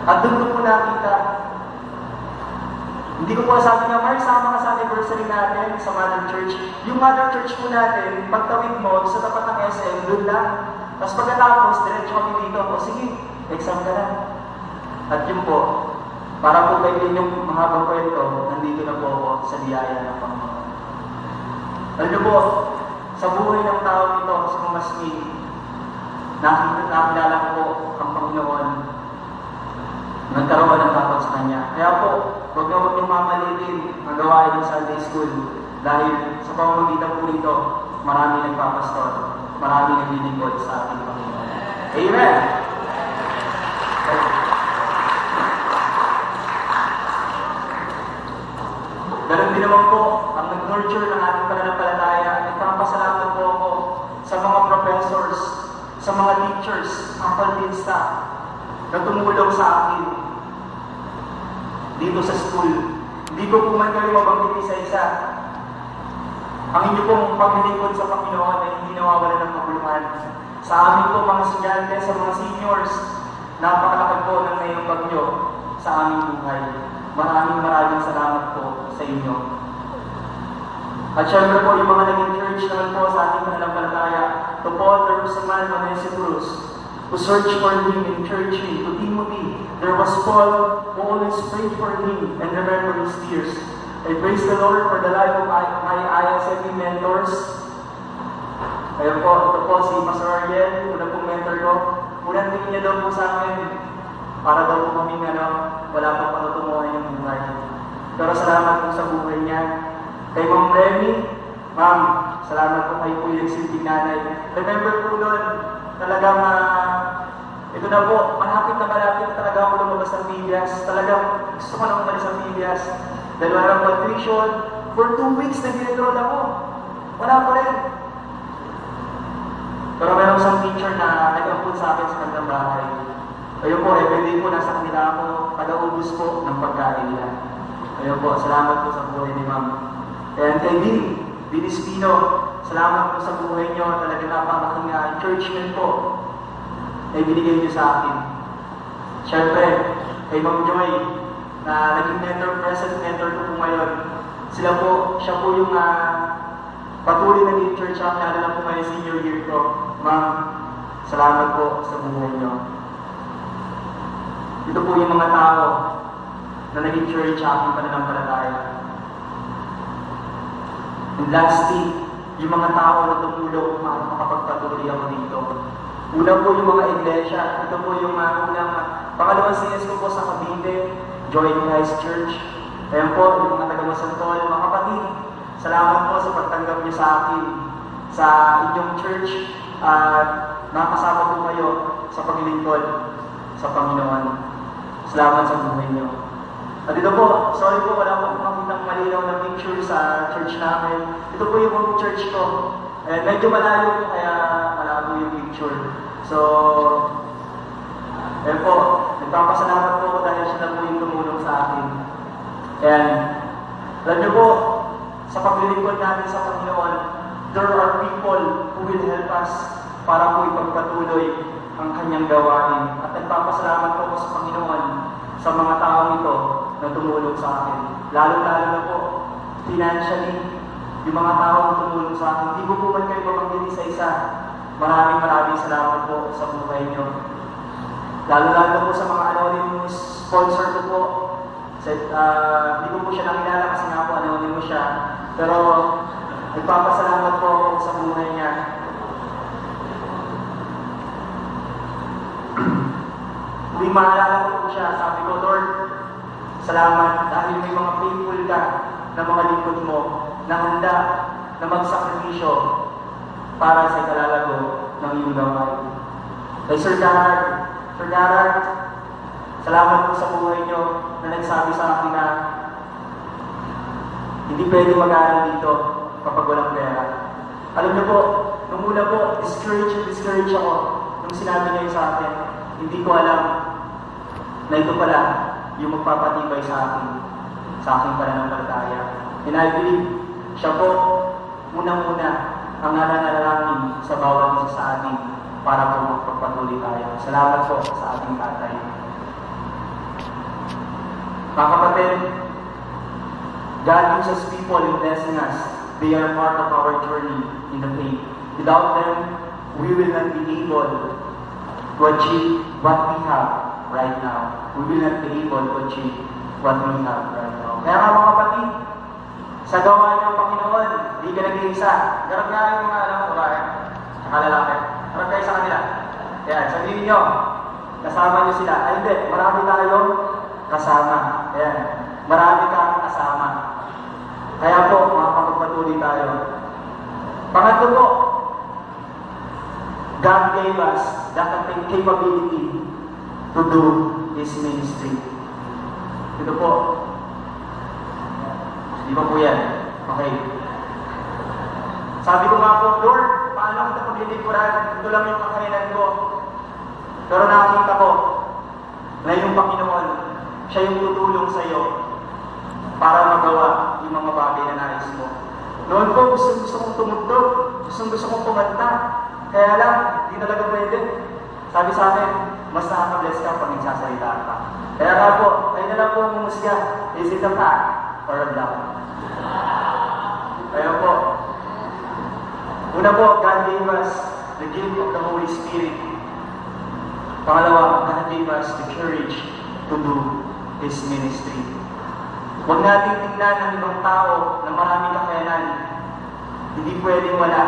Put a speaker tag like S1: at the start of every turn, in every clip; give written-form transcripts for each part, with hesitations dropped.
S1: At doon ko po nakita, hindi ko po sabi na, Mark, sama ka sa anniversary natin sa Mother Church. Yung Mother Church po natin, pagtawid mo, sa tapat ng SM, doon lang. Tapos pagkatapos, diretso kami dito. O sige, exam ka na. At yun po, para po kayo yung mahabang kwento, nandito na po ako sa biyaya ng Panginoon. Alam niyo po, sa buhay ng tao nito, si Mama Smith, nakilala ko po ang Panginoon. Nagkaroon ng takot sa Kanya. Kaya po, huwag niyong mamalitin ang gawain ng Sunday School. Dahil sa pamamagitan po nito, marami nagpapastor, marami naglilingkod sa ating Panginoon. Amen! Ganun din naman po, ang nag-nurture ng ating pananampalataya, nagpapasalamat po ako sa mga professors, sa mga teachers, faculty staff, na tumulong sa akin dito sa school. Hindi ko po man kayo mabanggit isa-isa. Ang inyo pong paglilingkod sa Panginoon ay hindi nawawala ng kabuluhan. Sa amin po mga estudyante, sa mga seniors, napakalakad po ng ngayong bagyo sa aming buhay. Maraming salamat po sa inyo. At syempre po, yung mga naging church naman po sa ating pananampalataya, to Paul, there was a man on Cyprus who searched for him in church. To Timothy, there was Paul who always prayed for him and remembered his tears. I praise the Lord for the life of my ISFE mentors. Kaya po, ito po si Pastor Ariel, unang pong mentor ko. Unang tingin niya daw po sa akin, para daw po kaming wala pang patutunguhan yung buhay. Pero salamat po sa buhay niya. Kay Ma'am Remy, Ma'am, salamat po kayo po yung silbing nanay. Remember po nun, talagang, ito na po, malapit talaga ako lumabas ng Biblias. Talagang gusto ko na umalis ng Biblias. Dahil walang pag-tuition. For 2 weeks, nag-enroll ako. Wala pa rin. Pero meron isang teacher na nag-ampun sa akin sa kanilang bahay. Ayun po, everyday po nasa kanila ako, taga-ubus po ng pagkain nila. Ayun po, salamat po sa buhay ni Ma'am. And kay Billy Espino, salamat po sa buhay niyo. Talaga napakaking encouragement po na ibinigay niyo sa akin. Siyempre, kay Ma'am Joy, na naging present mentor ko po ngayon. Siya po yung patuloy na church ako, lalo na po ngayon senior year ko. Ma'am, salamat po sa buhay niyo. Ito po yung mga tao na naging church sa aking pananampalataya. And lastly, yung mga tao na tumulong para makapagpatuloy ako dito. Una po yung mga iglesia. Ito po yung pangalawang CS ko po sa Cavite, Joy in Christ Church. Ayan po, yung mga taga-Masantol, mga kapatid. Salamat po sa pagtanggap niyo sa akin, sa inyong church, at nakasama po kayo sa paglilingkod sa Panginoon. Salamat sa buhay niyo. At ito po, sorry po, wala po makitang malinaw na picture sa church namin. Ito po yung home church ko. Medyo malayo po, kaya malabo yung picture. So, po, nagpapasalamat po ako dahil siya na po yung tumulong sa akin. And, alam niyo po, sa paglilingkod natin sa Panginoon, there are people who will help us para po ipagpatuloy ang kanyang gawain. At nagpapasalamat po ako sa Panginoon sa mga taong ito na tumulong sa akin. Lalo-lalo na po, financially, yung mga taong tumulong sa akin. Hindi ko po man kayo mabanggit isa-isa. Maraming salamat po sa buhay niyo. Lalo-lalo po sa mga anonymous sponsor ko po. Hindi ko po siya nakilala kasi nga po anonymous siya. Pero nagpapasalamat po ako sa buhay niya. Kung maalala ko po siya, sabi ko, Lord, salamat dahil may mga faithful ka na mga lingkod mo na handa na magsakripisyo para sa ikalalago ng iyong gawain. Kay Sir Garrett, salamat po sa buhay niyo na nagsabi sa akin na hindi pwede mag-aaral dito kapag walang pera. Alam niyo po, nung una po, discourage ako nung sinabi niya sa akin. Hindi ko alam na ito pala yung magpapatibay sa aking pananampalataya. And I believe, siya po, unang-una, ang nananalangin sa bawat isa sa atin para po magpapatuloy tayo. Salamat po sa ating tatay. Mga kapatid, God uses people in blessing us. They are part of our journey in the faith. Without them, we will not be able to achieve what we have right now. We will not be able to achieve what we have right now. Kaya nga mga kapatid, sa gawain ng Panginoon, di ka nag-iisa. Garap nga yung mga babae, saka lalaki. Garap kayo sa kanila. Kaya, sabihin nyo, kasama nyo sila. Ay, hindi, marami tayo kasama. Ayan, marami kang kasama. Kaya po, makapagpatuloy tayo. Pangatlo po, God gave us the capability to do His ministry. Ito po. Di ba po yan? Okay. Sabi ko nga po, Lord, paano kita paglilingkuran? Ito lang yung kakayanan ko. Pero nakita ko na yung Panginoon, siya yung tutulong sa iyo para magawa yung mga bagay na nais mo. Noon po, gusto kong tumugtog, gusto kong kumanta. Kaya lang, hindi talaga pwede. Sabi sa akin, mas nakaka-bless ka pag nagsasalita ka. Kaya nga po, ayun na lang po ang musika. Is it a fact or a bluff? Kaya po, una po, God gave us the gift of the Holy Spirit. Pangalawa, God gave us the courage to do His ministry. Huwag natin tingnan ng ibang tao na maraming kakayanan. Hindi pwedeng wala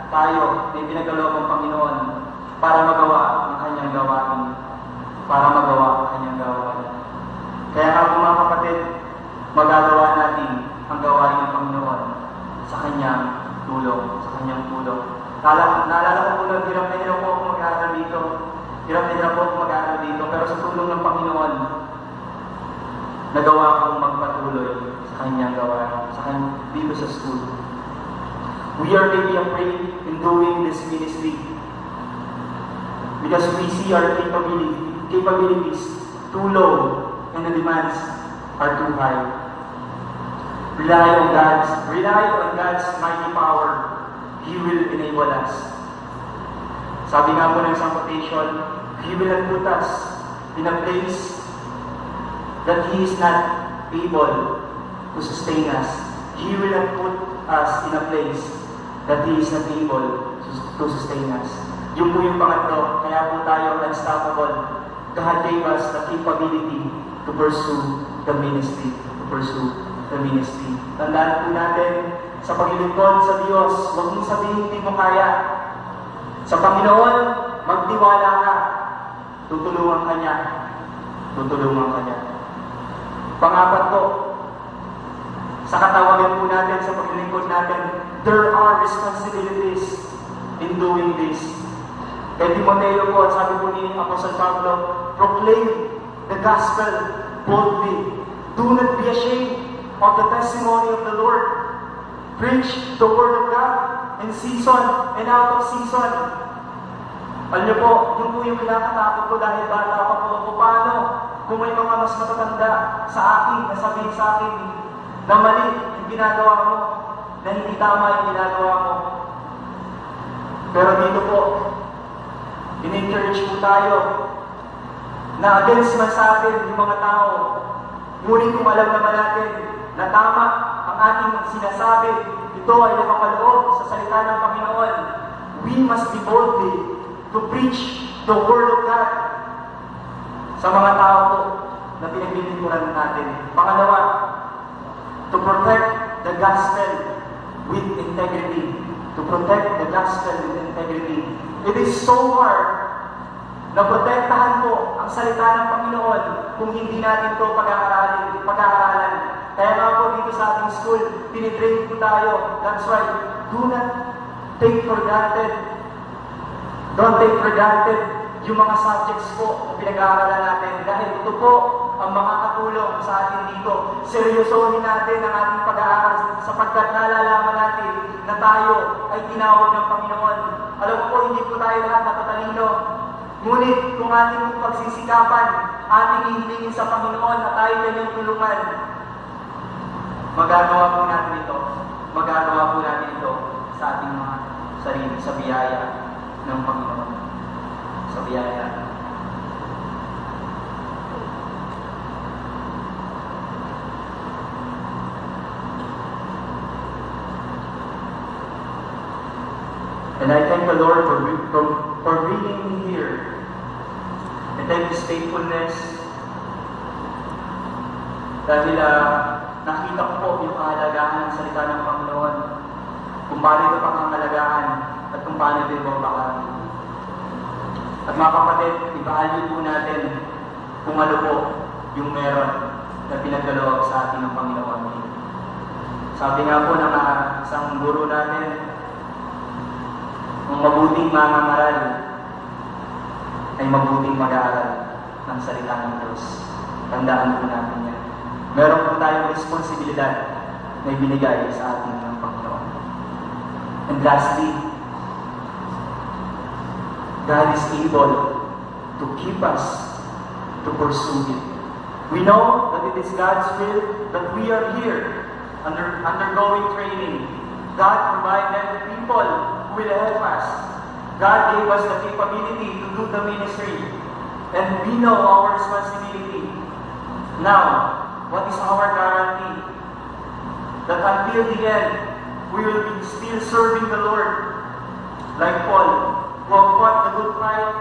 S1: tayo na pinagkaloob ng Panginoon para magawa ang kanyang gawain. Para magawa ang kanyang gawain. Kaya nga mga kapatid, magagawa natin ang gawain ng Panginoon sa kanyang tulong. Sa kanyang tulong. Naalala ko po na hirap na hirap po ako mag-aaral dito. Hirap na hirap po ako mag-aaral dito. Pero sa tulong ng Panginoon, nagawa kong magpatuloy sa kanyang gawain. Dito sa school. We are maybe afraid in doing this ministry because we see our capabilities too low and the demands are too high. Rely on God's mighty power. He will enable us. Sabi nga po ng isang quotation, He will not put us in a place that He is not able to sustain us. He will not put us in a place that He is not able to sustain us. Yun po yung pangatlo. Kaya po tayo unstoppable. God gave us the capability to pursue the ministry. Tandaan po natin, sa paglilingkod sa Diyos, huwag mong sabihin hindi mo kaya. Sa Panginoon, magtiwala ka. Tutulungan ka niya. Pangapat po, sa katawagan po natin, sa paglilingkod natin, there are responsibilities in doing this. Kay Timoteo po, sabi po ni Apostle Pablo, proclaim the gospel boldly. Do not be ashamed of the testimony of the Lord. Preach the word of God in season and out of season. Alam niyo po, yun po yung kinakatakot ko dahil bata pa po ako. Paano kung may mga mas matatanda sa akin, nasabihin sa akin na mali yung ginagawa mo, na hindi tama yung ginagawa mo. Pero dito po, in-encourage po tayo na against man sa atin yung mga tao. Ngunit kung alam naman natin na tama ang ating sinasabi, ito ay nakapaloob sa salita ng Panginoon. We must be boldly to preach the Word of God sa mga tao po na pinaglilingkuran natin. Pangalawa, to protect the gospel with integrity. To protect the gospel with integrity. It is so hard na protektahan po ang salita ng Panginoon kung hindi natin ito pag-aaralan. Kaya nga po dito sa ating school, tinitrain po tayo. That's right. Do not take for granted. Don't take for granted yung mga subjects po na pinag-aaralan natin. Dahil ito po ang mga katulong sa atin dito. Seryosohin natin ang ating pag-aaral sapagkat nalalaman natin na tayo ay tinawag ng Panginoon. Alam po, hindi po tayo lahat matatalino. Ngunit kung ating pagsisikapan, ating hihilingin sa Panginoon na tayo kanyang tulungan, magagawa po natin ito. Magagawa po natin ito sa ating mga sarili, sa biyaya ng Panginoon. Sa biyaya. And I thank the Lord for bringing me here. I thank His faithfulness. Dahil nakita ko po yung kahalagahan ng salita ng Panginoon. Kung paano ito pangangalagaan at kung paano ito ibabakal. At mga kapatid, i-value po natin kung ano po yung meron na pinagkaloob sa atin ng Panginoon. Sabi nga po ng isang guro natin, ang mabuting mangangaral ay mabuting mag-aaral ng salita ng Diyos. Tandaan po natin yan. Meron po tayong responsibilidad na ibinigay sa atin ng Panginoon. And lastly, God is able to keep us to pursue it. We know that it is God's will that we are here undergoing training. God provided people who will help us. God gave us the capability to do the ministry. And we know our responsibility. Now, what is our guarantee? That until the end, we will be still serving the Lord. Like Paul, who have fought the good fight,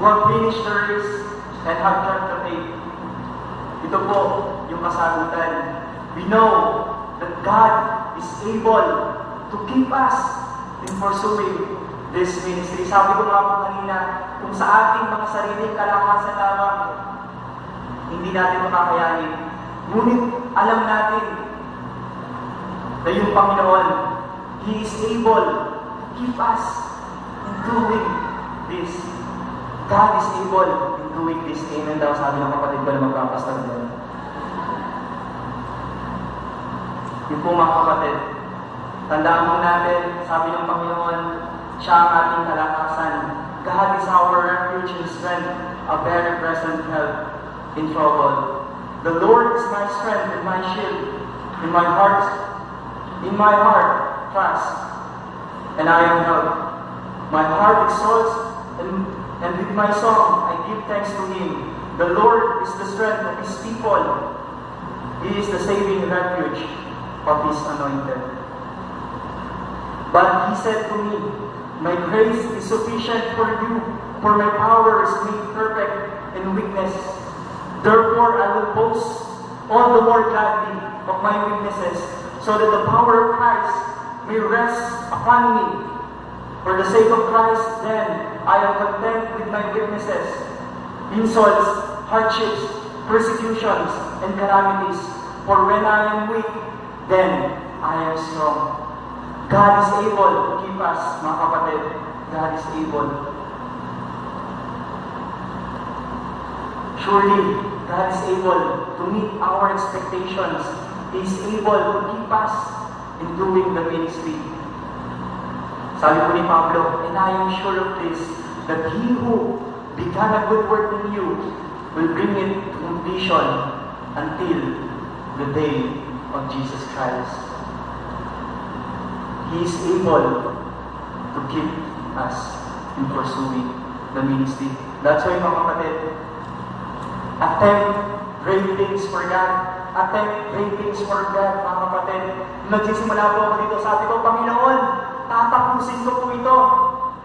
S1: who have finished the race, and have joined the faith. Ito po yung kasagutan. We know that God is able to keep us in pursuing this ministry. Sabi ko nga po kanina, kung sa ating mga sariling kalakasan lamang, hindi natin makakayanin. Ngunit alam natin na yung Panginoon, He is able to keep us in doing this. God is able in doing this. Amen daw, sabi ng kapatid ko na magpapastor doon. Yung po mga kapatid, tandaan mo natin, sabi ng Panginoon, siya ang ating kalakasan. God is our refuge and strength, a very present help in trouble. The Lord is my strength and my shield. In my heart, trust, and I am helped. My heart exalts, and with my song I give thanks to Him. The Lord is the strength of His people. He is the saving refuge of His anointed. But He said to me, my grace is sufficient for you, for my power is made perfect in weakness. Therefore I will boast all the more gladly of my weaknesses, so that the power of Christ may rest upon me. For the sake of Christ, then, I am content with my weaknesses, insults, hardships, persecutions, and calamities. For when I am weak, then I am strong. God is able to keep us, mga kapatid. God is able. Surely, God is able to meet our expectations. He is able to keep us in doing the ministry. Sabi po ni Pablo, and I am sure of this, that He who began a good work in you will bring it to completion until the day of Jesus Christ. He is able to keep us in pursuing the ministry. That's why, mga kapatid, attempt great things for God. Attempt great things for God, mga kapatid. Nagsisimula po ako dito, sabi ko, Panginoon, tatapusin ko po ito.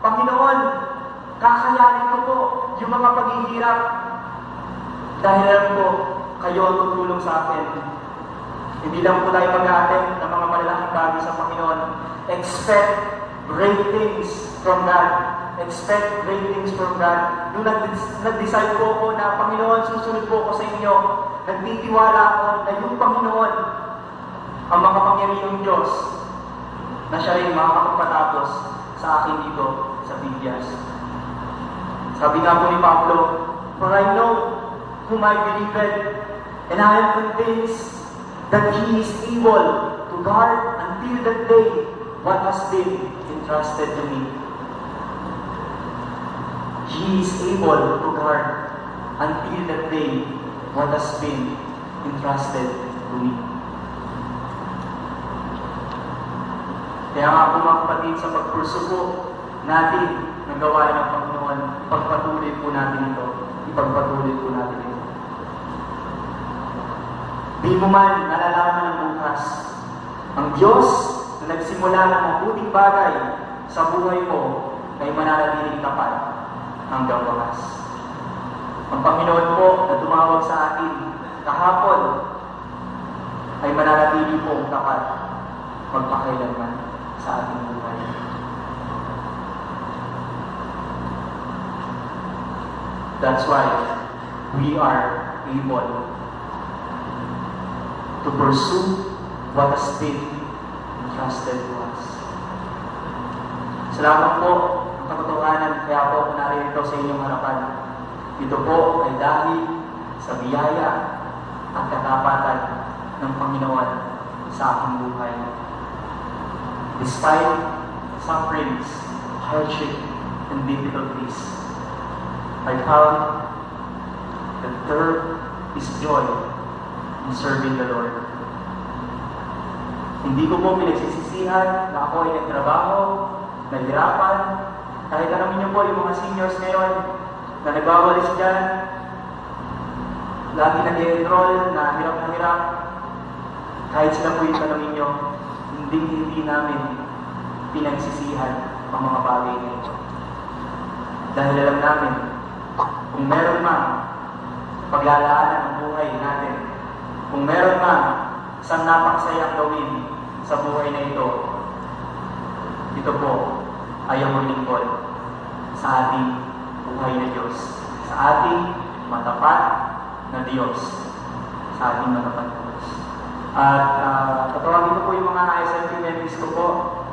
S1: Panginoon, kakayanin ko po yung mga paghihirap. Dahil alam ko, kayo ang tutulong sa akin. Hindi lang po tayo mag-attempt ng mga malalaking bagay sa Panginoon. Expect great things from God. Expect great things from God. Nung nag-decide po ako na, Panginoon, susunod po ako sa inyo, nagtitiwala ako na yung Panginoon, ang makapangyarihang Diyos, na siya rin makakapagpatapos sa akin dito sa Bidyas. Sabi nga po ni Pablo, for I know whom I believe, and I am convinced that He is able to guard until that day what has been entrusted to me. He is able to guard until that day what has been entrusted to me. Kaya nga po mga kapatid, sa pagpursuko natin ng gawain ng Panginoon, ipagpatuloy po natin ito. Ipagpatuloy po natin ito. Di mo man nalalaman ng bukas, ang Diyos na na nagsimula ng mabuting bagay sa buhay mo ay mananatiling tapat hanggang wakas. Ang Panginoon po na tumawag sa atin kahapon ay mananatiling po tapat magpakailanman sa ating buhay. That's why we are able to pursue what has been entrusted to us. Salamat po ang katotohanan kaya po ako narito sa inyong harapan. Ito po ay dahil sa biyaya at katapatan ng Panginoon sa aking buhay. Despite sufferings, hardship, and difficulties, I found that there is joy in serving the Lord. Hindi ko po pinagsisisihan na ako ay nagtrabaho, naghirapan. Kahit alam niyo po yung mga seniors ngayon na nagwawalis dyan, lagi nag-enroll, na hirap. Kahit sila po yung tanongin nyo, hindi namin pinagsisihan ang mga bagay nito. Dahil alam namin, kung meron man paglalaanan ng buhay natin, kung meron man isang napakasayang gawin sa buhay na ito po ay ang maglingkod sa ating buhay na Diyos, sa ating matapat na Diyos, sa ating matapat na Diyos. At tatawagin ko po yung mga ISMP members ko po